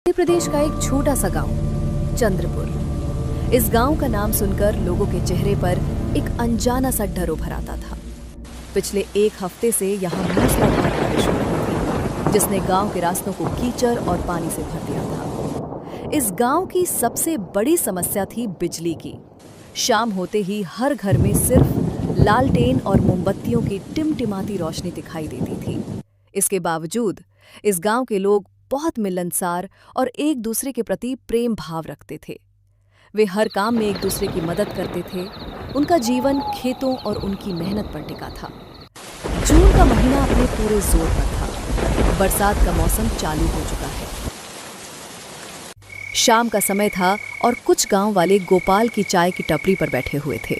मध्य प्रदेश का एक छोटा सा गांव चंद्रपुर। इस गांव का नाम सुनकर लोगों के चेहरे पर एक अनजाना सा डर उभर आता था। पिछले एक हफ्ते से यहाँ मूसलाधार बारिश हो रही थी, जिसने गांव के रास्तों को कीचड़ और पानी से भर दिया था। इस गांव की सबसे बड़ी समस्या थी बिजली की। शाम होते ही हर घर में सिर्फ लालटेन और मोमबत्तियों की टिमटिमाती रोशनी दिखाई देती थी। इसके बावजूद इस गांव के लोग बहुत मिलनसार और एक दूसरे के प्रति प्रेम भाव रखते थे। वे हर काम में एक दूसरे की मदद करते थे। उनका जीवन खेतों और उनकी मेहनत पर टिका था। जून का महीना अपने पूरे जोर पर था। बरसात का मौसम चालू हो चुका है। शाम का समय था और कुछ गांव वाले गोपाल की चाय की टपरी पर बैठे हुए थे।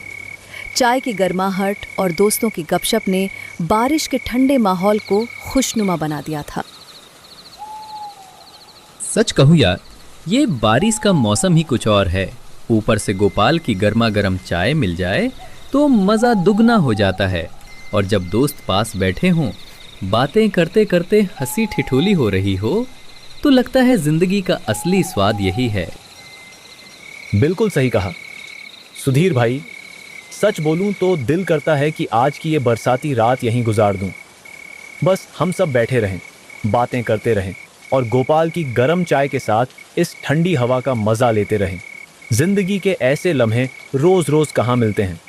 चाय की गर्माहट और दोस्तों की गपशप ने बारिश के ठंडे माहौल को खुशनुमा बना दिया था। सच कहूं यार, ये बारिश का मौसम ही कुछ और है। ऊपर से गोपाल की गर्मा गर्म चाय मिल जाए तो मज़ा दुगना हो जाता है। और जब दोस्त पास बैठे हों, बातें करते करते हंसी ठिठोली हो रही हो, तो लगता है जिंदगी का असली स्वाद यही है। बिल्कुल सही कहा सुधीर भाई। सच बोलूं तो दिल करता है कि आज की ये बरसाती रात यहीं गुजार दूं। बस हम सब बैठे रहें, बातें करते रहें और गोपाल की गर्म चाय के साथ इस ठंडी हवा का मजा लेते रहें। जिंदगी के ऐसे लम्हे रोज रोज कहाँ मिलते हैं।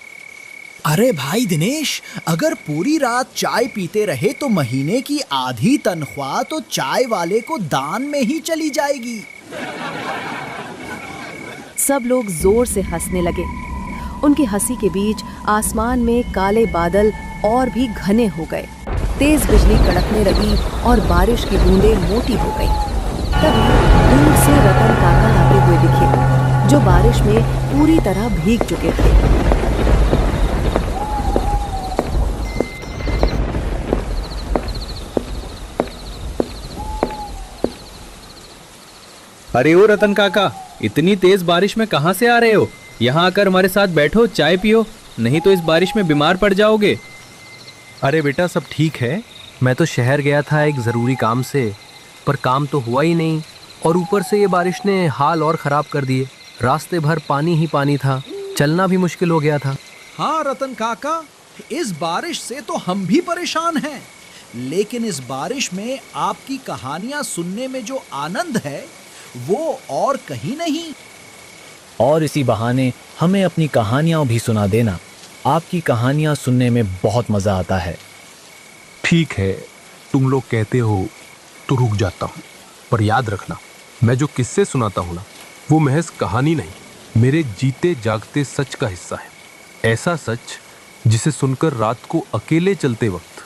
अरे भाई दिनेश, अगर पूरी रात चाय पीते रहे तो महीने की आधी तनख्वाह तो चाय वाले को दान में ही चली जाएगी। सब लोग जोर से हंसने लगे। उनकी हंसी के बीच आसमान में काले बादल और भी घने हो गए। तेज बिजली कड़कने लगी और बारिश की बूंदें मोटी हो गई। तभी दूर से रतन काका आते हुए दिखे, जो बारिश में पूरी तरह भीग चुके थे। अरे ओ रतन काका, इतनी तेज बारिश में कहाँ से आ रहे हो? यहाँ आकर हमारे साथ बैठो, चाय पियो, नहीं तो इस बारिश में बीमार पड़ जाओगे। अरे बेटा, सब ठीक है। मैं तो शहर गया था एक ज़रूरी काम से, पर काम तो हुआ ही नहीं। और ऊपर से ये बारिश ने हाल और ख़राब कर दिए। रास्ते भर पानी ही पानी था, चलना भी मुश्किल हो गया था। हाँ रतन काका, इस बारिश से तो हम भी परेशान हैं। लेकिन इस बारिश में आपकी कहानियां सुनने में जो आनंद है वो और कहीं नहीं। और इसी बहाने हमें अपनी कहानियां भी सुना देना। आपकी कहानियां सुनने में बहुत मजा आता है। ठीक है, तुम लोग कहते हो तो रुक जाता हूँ, पर याद रखना, मैं जो किस्से सुनाता हूँ ना, वो महज कहानी नहीं, मेरे जीते जागते सच का हिस्सा है। ऐसा सच जिसे सुनकर रात को अकेले चलते वक्त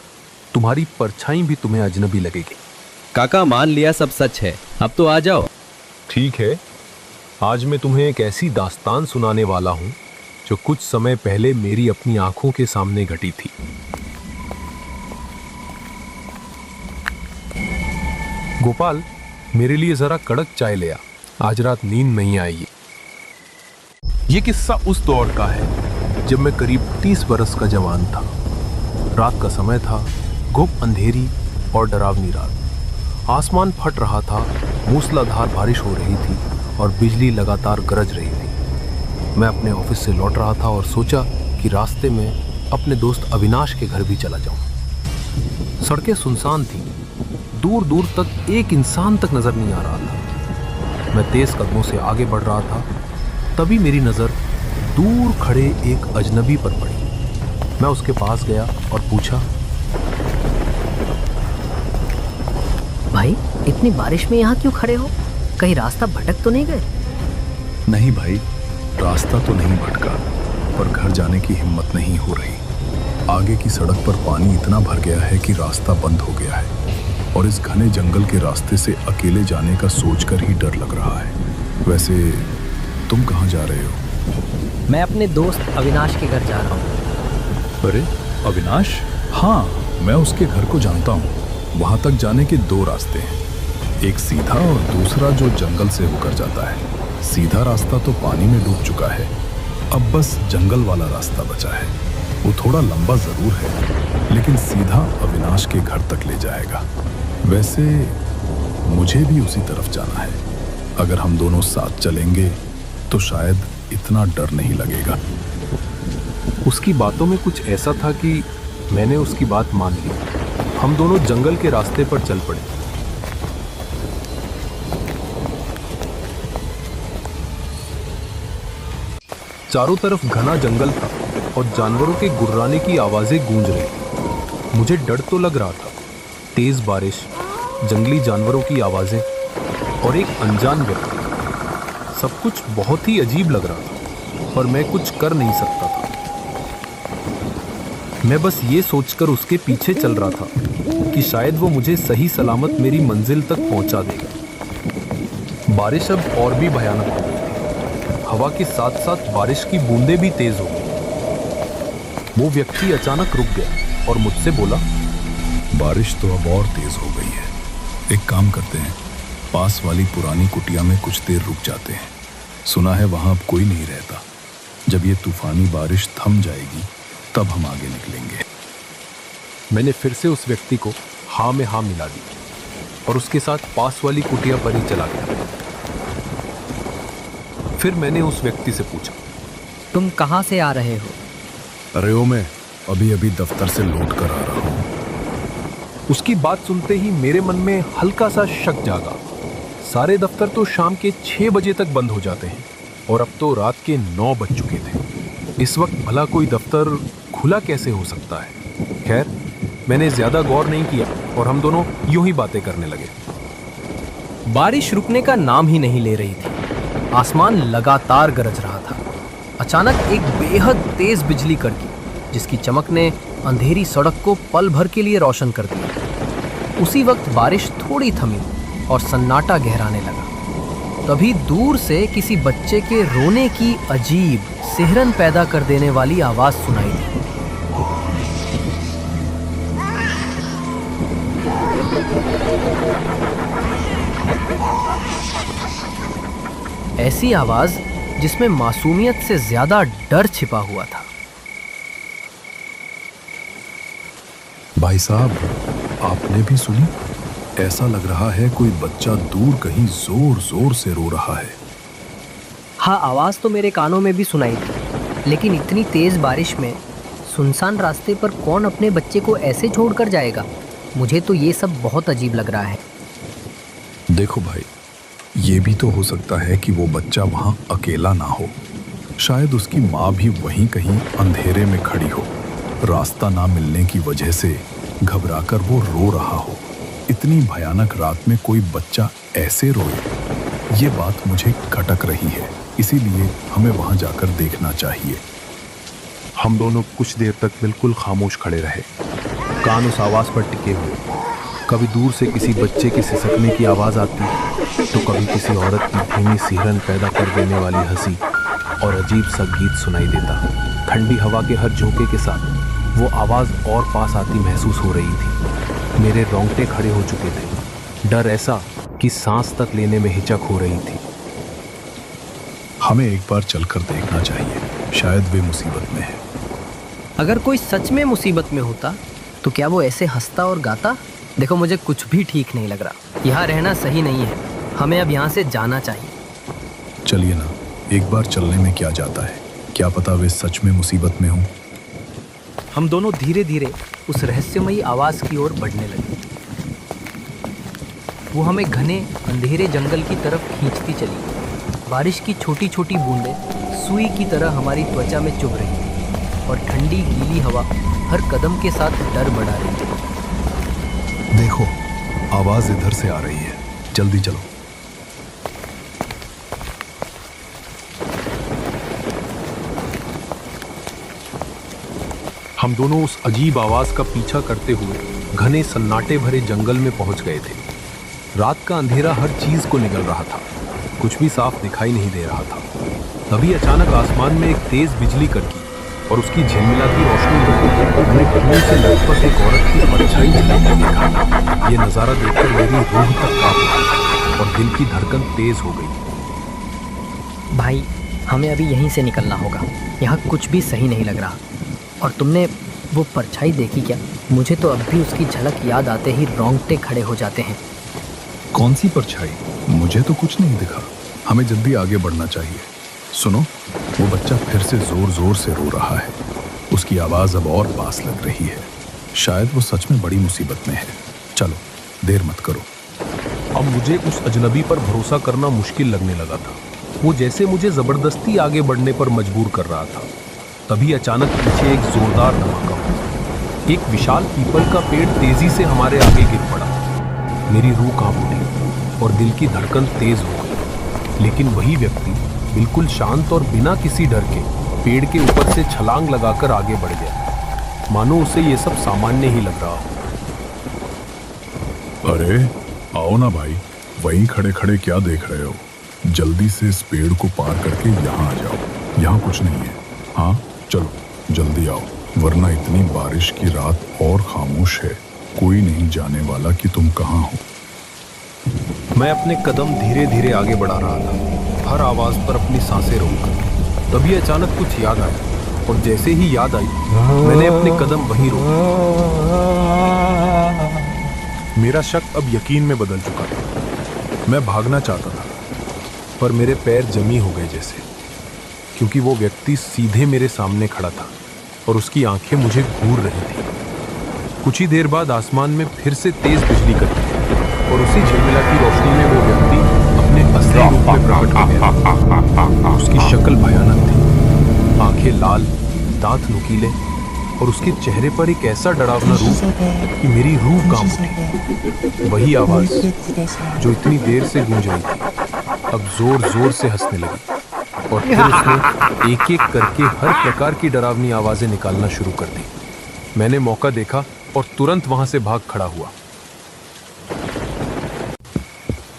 तुम्हारी परछाई भी तुम्हें अजनबी लगेगी। काका, मान लिया सब सच है, अब तो आ जाओ। ठीक है, आज मैं तुम्हें एक ऐसी दास्तान सुनाने वाला हूँ जो कुछ समय पहले मेरी अपनी आंखों के सामने घटी थी। गोपाल, मेरे लिए जरा कड़क चाय ले आ, आज रात नींद नहीं आएगी। ये किस्सा उस दौर का है जब मैं करीब 30 बरस का जवान था। रात का समय था, घुप अंधेरी और डरावनी रात। आसमान फट रहा था, मूसलाधार बारिश हो रही थी और बिजली लगातार गरज रही थी। मैं अपने ऑफिस से लौट रहा था और सोचा कि रास्ते में अपने दोस्त अविनाश के घर भी चला जाऊं। सड़कें सुनसान थीं, दूर दूर तक एक इंसान तक नजर नहीं आ रहा था। मैं तेज कदमों से आगे बढ़ रहा था, तभी मेरी नजर दूर खड़े एक अजनबी पर पड़ी। मैं उसके पास गया और पूछा, भाई, इतनी बारिश में यहाँ क्यों खड़े हो? कहीं रास्ता भटक तो नहीं गए? नहीं भाई, रास्ता तो नहीं भटका, पर घर जाने की हिम्मत नहीं हो रही। आगे की सड़क पर पानी इतना भर गया है कि रास्ता बंद हो गया है और इस घने जंगल के रास्ते से अकेले जाने का सोचकर ही डर लग रहा है। वैसे तुम कहाँ जा रहे हो? मैं अपने दोस्त अविनाश के घर जा रहा हूँ। अरे अविनाश? हाँ, मैं उसके घर को जानता हूँ। वहाँ तक जाने के 2 रास्ते हैं, एक सीधा और दूसरा जो जंगल से होकर जाता है। सीधा रास्ता तो पानी में डूब चुका है, अब बस जंगल वाला रास्ता बचा है। वो थोड़ा लंबा जरूर है, लेकिन सीधा अविनाश के घर तक ले जाएगा। वैसे मुझे भी उसी तरफ जाना है। अगर हम दोनों साथ चलेंगे तो शायद इतना डर नहीं लगेगा। उसकी बातों में कुछ ऐसा था कि मैंने उसकी बात मान ली। हम दोनों जंगल के रास्ते पर चल पड़े। चारों तरफ घना जंगल था और जानवरों के गुर्राने की आवाजें गूंज रही। मुझे डर तो लग रहा था। तेज बारिश, जंगली जानवरों की आवाजें और एक अनजान व्यक्ति, सब कुछ बहुत ही अजीब लग रहा था, पर मैं कुछ कर नहीं सकता था। मैं बस ये सोचकर उसके पीछे चल रहा था कि शायद वो मुझे सही सलामत मेरी मंजिल तक पहुंचा देगा। बारिश अब और भी भयानक हो गई थी। हवा के साथ साथ बारिश की बूंदें भी तेज हो गई। वो व्यक्ति अचानक रुक गया और मुझसे बोला, बारिश तो अब और तेज हो गई है। एक काम करते हैं, पास वाली पुरानी कुटिया में कुछ देर रुक जाते हैं। सुना है वहां अब कोई नहीं रहता। जब ये तूफानी बारिश थम जाएगी तब हम आगे निकलेंगे। मैंने फिर से उस व्यक्ति को हाँ में हाँ मिला दी और उसके साथ पास वाली कुटिया पर ही चला गया। फिर मैंने उस व्यक्ति से पूछा, तुम कहाँ से आ रहे हो? अरे ओ, मैं अभी अभी दफ्तर से लौट कर आ रहा हूँ। उसकी बात सुनते ही मेरे मन में हल्का सा शक जागा। सारे दफ्तर तो शाम के 6 बजे तक बंद हो जाते हैं और अब तो रात के 9 बज चुके थे। इस वक्त भला कोई दफ्तर खुला कैसे हो सकता है? खैर, मैंने ज्यादा गौर नहीं किया और हम दोनों यूं ही बातें करने लगे। बारिश रुकने का नाम ही नहीं ले रही थी। आसमान लगातार गरज रहा था। अचानक एक बेहद तेज बिजली कड़की, जिसकी चमक ने अंधेरी सड़क को पल भर के लिए रोशन कर दिया। उसी वक्त बारिश थोड़ी थमी और सन्नाटा गहराने लगा। तभी दूर से किसी बच्चे के रोने की अजीब, सिहरन पैदा कर देने वाली आवाज सुनाई दी। ऐसी आवाज जिसमें मासूमियत से ज्यादा डर छिपा हुआ था। भाई साहब, आपने भी सुनी? ऐसा लग रहा है कोई बच्चा दूर कहीं जोर जोर से रो रहा है। हाँ, आवाज तो मेरे कानों में भी सुनाई थी, लेकिन इतनी तेज बारिश में सुनसान रास्ते पर कौन अपने बच्चे को ऐसे छोड़कर जाएगा? मुझे तो ये सब बहुत अजीब लग रहा है। देखो भाई, ये भी तो हो सकता है कि वो बच्चा वहां अकेला ना हो। शायद उसकी माँ भी वहीं कहीं अंधेरे में खड़ी हो। रास्ता ना मिलने की वजह से घबराकर वो रो रहा हो। इतनी भयानक रात में कोई बच्चा ऐसे रोए, ये बात मुझे खटक रही है। इसीलिए हमें वहां जाकर देखना चाहिए। हम दोनों कुछ देर तक बिल्कुल खामोश खड़े रहे, कान उस आवाज पर टिके हुए। कभी दूर से किसी बच्चे के सिसकने की आवाज आती, तो कभी किसी औरत की धीमी सिहरन पैदा कर देने वाली हंसी और अजीब सा गीत सुनाई देता। ठंडी हवा के हर झोंके के साथ वो आवाज और पास आती महसूस हो रही थी। मेरे रोंगटे खड़े हो चुके थे। डर ऐसा कि सांस तक लेने में हिचक हो रही थी। हमें एक बार चलकर देखना चाहिए, शायद वे मुसीबत में है। अगर कोई सच में मुसीबत में होता तो क्या वो ऐसे हंसता और गाता? देखो, मुझे कुछ भी ठीक नहीं लग रहा। यहाँ रहना सही नहीं है। हमें अब यहाँ से जाना चाहिए। चलिए ना, एक बार चलने में क्या जाता है? क्या पता वे सच में मुसीबत में हों। हम दोनों धीरे धीरे उस रहस्यमयी आवाज की ओर बढ़ने लगे। वो हमें घने अंधेरे जंगल की तरफ खींचती चली। बारिश की छोटी छोटी बूंदें सुई की तरह हमारी त्वचा में चुभ रही थी और ठंडी गीली हवा हर कदम के साथ डर बढ़ा रही थी। देखो, आवाज इधर से आ रही है। जल्दी चलो। हम दोनों उस अजीब आवाज का पीछा करते हुए घने सन्नाटे भरे जंगल में पहुंच गए थे। रात का अंधेरा हर चीज को निगल रहा था। कुछ भी साफ दिखाई नहीं दे रहा था। तभी अचानक आसमान में एक तेज बिजली कड़की और उसकी झिलमिलाती रोशनी में हमने दूर से लगभग एक औरत की परछाई झलकते देखा। ये नजारा देखकर मेरी रूह तक कांप उठी और दिल की धड़कन तेज हो गई। भाई, हमें अभी यहीं से निकलना होगा। यहाँ कुछ भी सही नहीं लग रहा। और तुमने वो परछाई देखी क्या? मुझे तो अब भी उसकी झलक याद आते ही रोंगटे खड़े हो जाते हैं। कौन सी परछाई? मुझे तो कुछ नहीं दिखा। हमें जल्दी आगे बढ़ना चाहिए। सुनो, वो बच्चा फिर से जोर जोर से रो रहा है। उसकी आवाज अब और पास लग रही है। शायद वो सच में बड़ी मुसीबत में है। चलो, देर मत करो। अब मुझे उस अजनबी पर भरोसा करना मुश्किल लगने लगा था। वो जैसे मुझे जबरदस्ती आगे बढ़ने पर मजबूर कर रहा था। तभी अचानक पीछे एक जोरदार धमाका हुआ। एक विशाल पीपल का पेड़ तेजी से हमारे आगे गिर पड़ा। मेरी रूह कांप उठी और दिल की धड़कन तेज हो गई। लेकिन वही व्यक्ति बिल्कुल शांत और बिना किसी डर के पेड़ के ऊपर से छलांग लगाकर आगे बढ़ गया, मानो उसे ये सब सामान्य ही लग रहा हो। अरे आओ ना भाई, वहीं खड़े खड़े क्या देख रहे हो? जल्दी से इस पेड़ को पार करके यहाँ आ जाओ। यहाँ कुछ नहीं है। हाँ चलो जल्दी आओ, वरना इतनी बारिश की रात और खामोश है। कोई नहीं जाने वाला कि तुम कहाँ हो। मैं अपने कदम धीरे धीरे आगे बढ़ा रहा था, हर आवाज पर अपनी सांसें रोककर। तभी अचानक कुछ याद आया और जैसे ही याद आई मैंने अपने कदम वहीं रोके। मेरा शक अब यकीन में बदल चुका था। मैं भागना चाहता था पर मेरे पैर जमी हो गए जैसे, क्योंकि वो व्यक्ति सीधे मेरे सामने खड़ा था और उसकी आंखें मुझे घूर रही थी। कुछ ही देर बाद आसमान में फिर से तेज बिजली कड़की और उसी झिलमिलाती रोशनी में वो व्यक्ति अपने असली रूप में प्रकट हो गया। उसकी शक्ल भयानक थी, आंखें लाल, दांत नुकीले और उसके चेहरे पर एक ऐसा डरावना रूप कि मेरी रूह कांप उठी। वही आवाज जो इतनी देर से गूंज रही थी अब जोर जोर से हंसने लगी और फिर उसने एक एक करके हर प्रकार की डरावनी आवाजें निकालना शुरू कर दी। मैंने मौका देखा और तुरंत वहां से भाग खड़ा हुआ।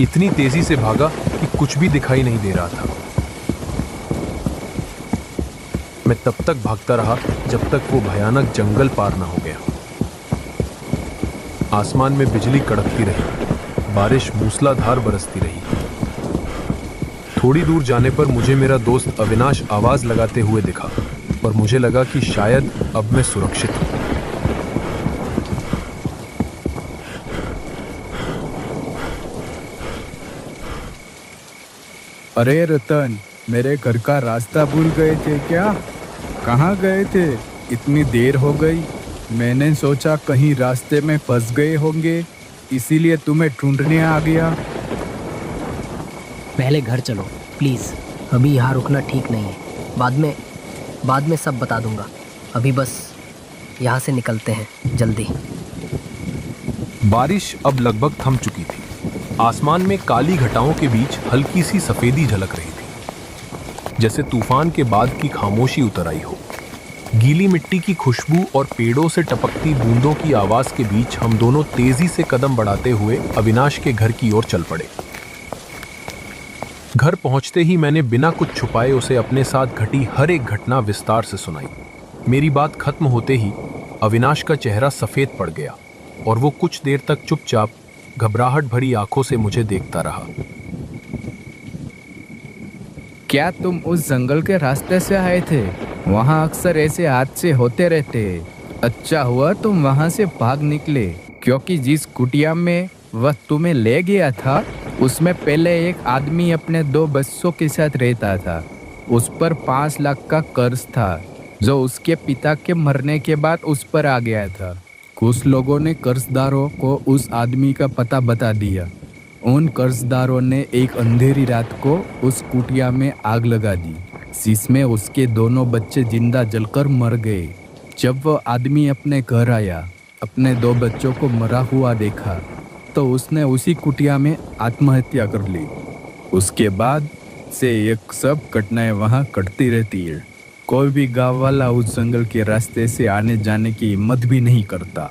इतनी तेजी से भागा कि कुछ भी दिखाई नहीं दे रहा था। मैं तब तक भागता रहा जब तक वो भयानक जंगल पार ना हो गया। आसमान में बिजली कड़कती रही, बारिश मूसलाधार बरसती रही। थोड़ी दूर जाने पर मुझे मेरा दोस्त अविनाश आवाज लगाते हुए दिखा और मुझे लगा कि शायद अब मैं सुरक्षित हूं। अरे रतन, मेरे घर का रास्ता भूल गए थे क्या? कहाँ गए थे? इतनी देर हो गई। मैंने सोचा कहीं रास्ते में फंस गए होंगे, इसीलिए तुम्हें ढूंढने आ गया। पहले घर चलो प्लीज़, अभी यहाँ रुकना ठीक नहीं है। बाद में सब बता दूंगा। अभी बस यहाँ से निकलते हैं जल्दी। बारिश अब लगभग थम चुकी थी। आसमान में काली घटाओं के बीच हल्की सी सफेदी झलक रही थी, जैसे तूफान के बाद की खामोशी उतर आई हो। गीली मिट्टी की खुशबू और पेड़ों से टपकती बूंदों की आवाज के बीच हम दोनों तेजी से कदम बढ़ाते हुए अविनाश के घर की ओर चल पड़े। घर पहुंचते ही मैंने बिना कुछ छुपाए उसे अपने साथ घटी हर एक घटना विस्तार से सुनाई। मेरी बात खत्म होते ही अविनाश का चेहरा सफेद पड़ गया और वो कुछ देर तक चुपचाप घबराहट भरी आंखों से मुझे देखता रहा। क्या तुम उस जंगल के रास्ते से आए थे? वहाँ अक्सर ऐसे हादसे होते रहते। अच्छा हुआ तुम वहाँ से भाग निकले, क्योंकि जिस कुटिया में वह तुम्हें ले गया था उसमें पहले एक आदमी अपने 2 बच्चों के साथ रहता था। उस पर 5 लाख का कर्ज था जो उसके पिता के मरने के बाद उस पर आ गया था। कुछ लोगों ने कर्जदारों को उस आदमी का पता बता दिया। उन कर्जदारों ने एक अंधेरी रात को उस कुटिया में आग लगा दी, जिसमें उसके दोनों बच्चे जिंदा जलकर मर गए। जब वो आदमी अपने घर आया, अपने 2 बच्चों को मरा हुआ देखा तो उसने उसी कुटिया में आत्महत्या कर ली। उसके बाद से एक सब घटनाएं वहाँ घटती रहती है। कोई भी गांव वाला उस जंगल के रास्ते से आने जाने की हिम्मत भी नहीं करता।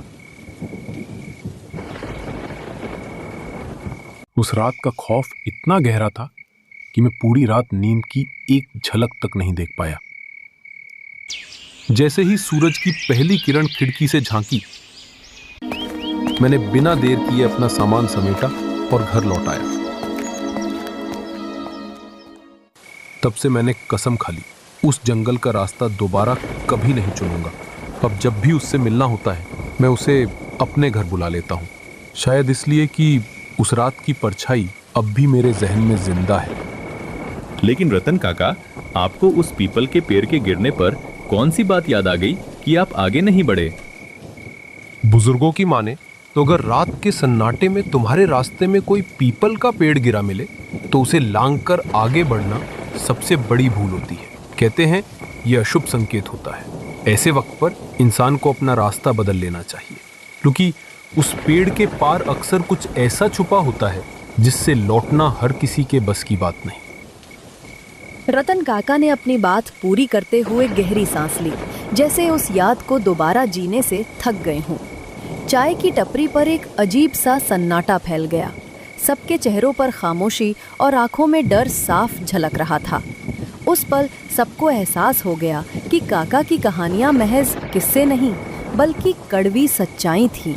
उस रात का खौफ इतना गहरा था कि मैं पूरी रात नींद की एक झलक तक नहीं देख पाया। जैसे ही सूरज की पहली किरण खिड़की से झांकी, मैंने बिना देर किए अपना सामान समेटा और घर लौट आया। तब से मैंने कसम खा ली, उस जंगल का रास्ता दोबारा कभी नहीं चुनूंगा। अब जब भी उससे मिलना होता है मैं उसे अपने घर बुला लेता हूँ। शायद इसलिए कि उस रात की परछाई अब भी मेरे जहन में जिंदा है। लेकिन रतन काका, आपको उस पीपल के पेड़ के गिरने पर कौन सी बात याद आ गई कि आप आगे नहीं बढ़े? बुजुर्गों की माने तो अगर रात के सन्नाटे में तुम्हारे रास्ते में कोई पीपल का पेड़ गिरा मिले तो उसे लांघकर आगे बढ़ना सबसे बड़ी भूल होती है। कहते हैं यह अशुभ संकेत होता है। ऐसे वक्त पर इंसान को अपना रास्ता बदल लेना चाहिए, क्योंकि उस पेड़ के पार अक्सर कुछ ऐसा छुपा होता है जिससे लौटना हर किसी के बस की बात नहीं। रतन काका ने अपनी बात पूरी करते हुए गहरी सांस ली, जैसे उस याद को दोबारा जीने से थक गए हों। चाय की टपरी पर एक अजीब सा सन्नाटा फैल गया। सबके चेहरों पर खामोशी और आंखों में डर साफ झलक रहा था। उस पल सबको एहसास हो गया कि काका की कहानियां महज किस्से नहीं, बल्कि कड़वी सच्चाई थी।